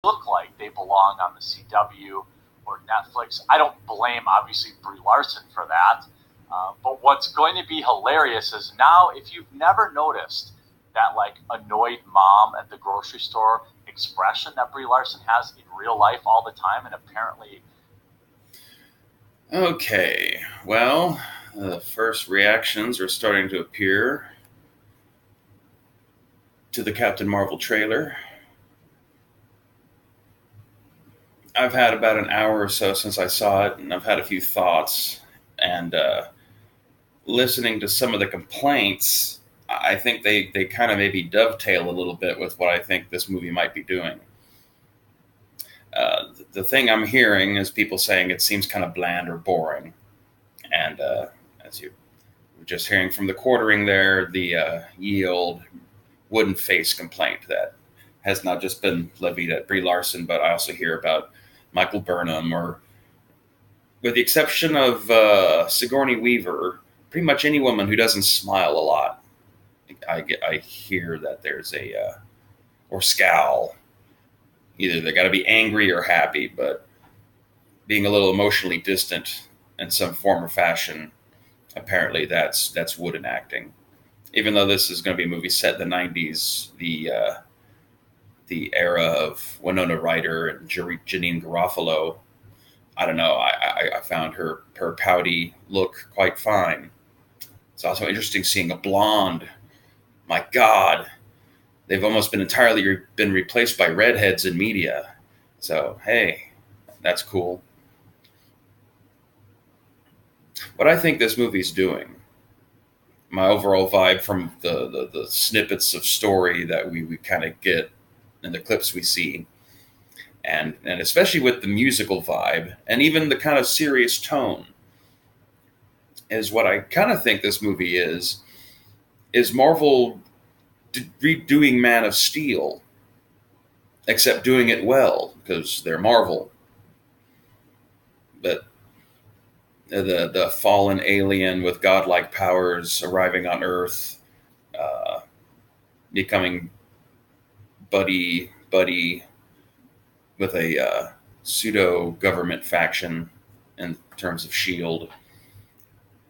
look like they belong on the CW or Netflix. I don't blame, obviously, Brie Larson for that. But what's going to be hilarious is now, if you've never noticed that like annoyed mom at the grocery store expression that Brie Larson has in real life all the time, and apparently, Okay, well, the first reactions are starting to appear to the Captain Marvel trailer. I've had about an hour or so since I saw it, and I've had a few thoughts. And listening to some of the complaints, I think they kind of maybe dovetail a little bit with what I think this movie might be doing. The thing I'm hearing is people saying it seems kind of bland or boring. And as you were just hearing from the quartering there, the ye old wooden face complaint that has not just been levied at Brie Larson, but I also hear about Michael Burnham, or with the exception of Sigourney Weaver, pretty much any woman who doesn't smile a lot. I hear that there's or scowl. Either they got to be angry or happy, but being a little emotionally distant in some form or fashion, apparently that's wooden acting. Even though this is going to be a movie set in the '90s, the era of Winona Ryder and Janine Garofalo, I don't know. I found her pouty look quite fine. It's also interesting seeing a blonde. My God, they've almost been entirely been replaced by redheads in media. So hey, that's cool. What I think this movie's doing, my overall vibe from the snippets of story that we kind of get in the clips we see, and especially with the musical vibe and even the kind of serious tone, is what I kind of think this movie is Marvel redoing Man of Steel, except doing it well because they're Marvel. But the fallen alien with godlike powers arriving on Earth, uh, becoming buddy with a pseudo government faction in terms of Shield,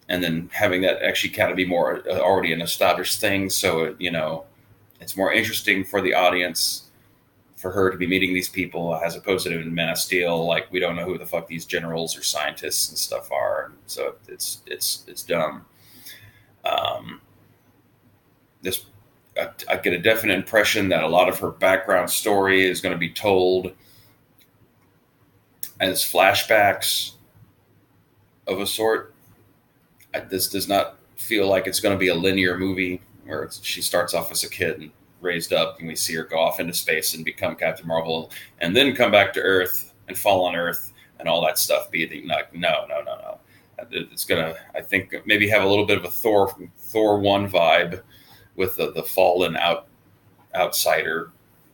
and then having that actually kind of be more already an established thing. So it's more interesting for the audience for her to be meeting these people as opposed to in Man of Steel. Like, we don't know who the fuck these generals or scientists and stuff are, so it's dumb. Um, this I get a definite impression that a lot of her background story is going to be told as flashbacks of a sort. This does not feel like it's going to be a linear movie where she starts off as a kid and raised up, and we see her go off into space and become Captain Marvel, and then come back to Earth and fall on Earth and all that stuff. No. It's gonna, I think, maybe have a little bit of a Thor 1 vibe with the fallen outsider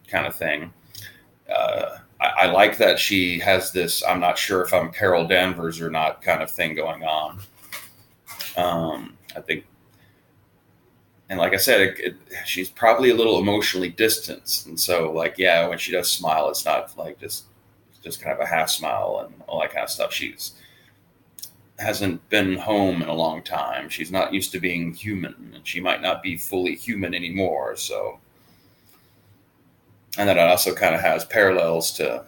kind of thing. I like that she has this "I'm not sure if I'm Carol Danvers or not" kind of thing going on. I think, and like I said, she's probably a little emotionally distanced, and so like, yeah, when she does smile, it's not like just kind of a half smile and all that kind of stuff. She's hasn't been home in a long time. She's not used to being human, and she might not be fully human anymore. So, and then it also kind of has parallels to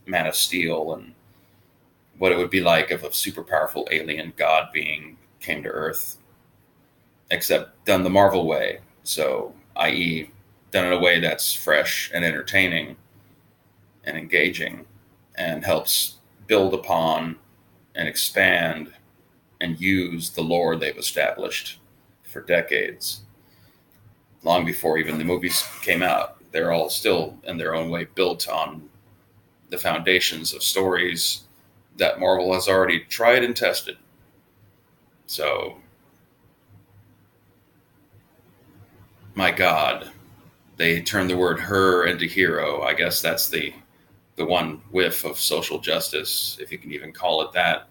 Man of Steel and what it would be like if a super powerful alien god being came to Earth, except done the Marvel way. So, i.e., done in a way that's fresh and entertaining and engaging and helps build upon and expand and use the lore they've established for decades, long before even the movies came out. They're all still, in their own way, built on the foundations of stories that Marvel has already tried and tested. So, my God, they turned the word "her" into "hero." I guess that's the one whiff of social justice, if you can even call it that.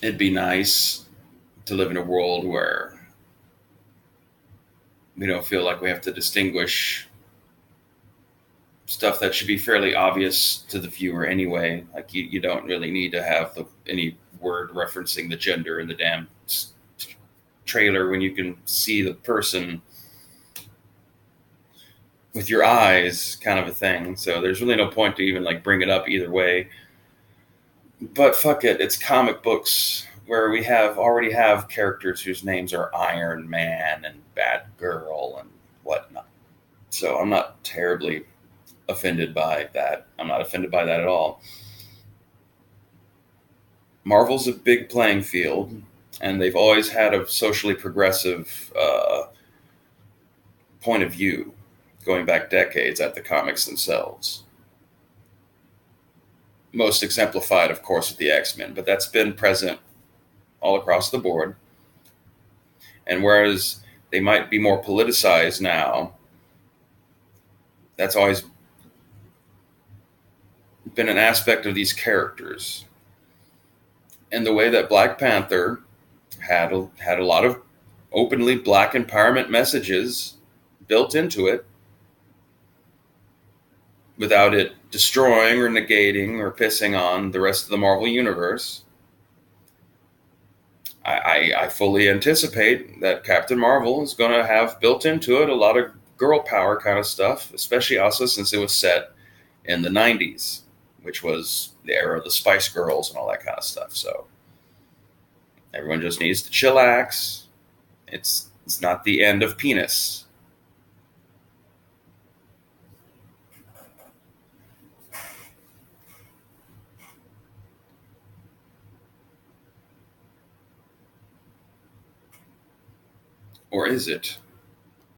It'd be nice to live in a world where We don't feel like we have to distinguish stuff that should be fairly obvious to the viewer anyway. Like you don't really need to have any word referencing the gender in the damn trailer when you can see the person with your eyes, kind of a thing. So there's really no point to even like bring it up either way. But fuck it, it's comic books where we already have characters whose names are Iron Man and Batgirl and whatnot. So I'm not terribly offended by that. I'm not offended by that at all. Marvel's a big playing field, and they've always had a socially progressive point of view going back decades at the comics themselves. Most exemplified, of course, with the X-Men, but that's been present all across the board. And whereas they might be more politicized now, that's always been an aspect of these characters. And the way that Black Panther had a lot of openly black empowerment messages built into it without it destroying or negating or pissing on the rest of the Marvel Universe. I fully anticipate that Captain Marvel is going to have built into it a lot of girl power kind of stuff, especially also since it was set in the 90s, which was the era of the Spice Girls and all that kind of stuff. So everyone just needs to chillax. It's not the end of penis. Or is it?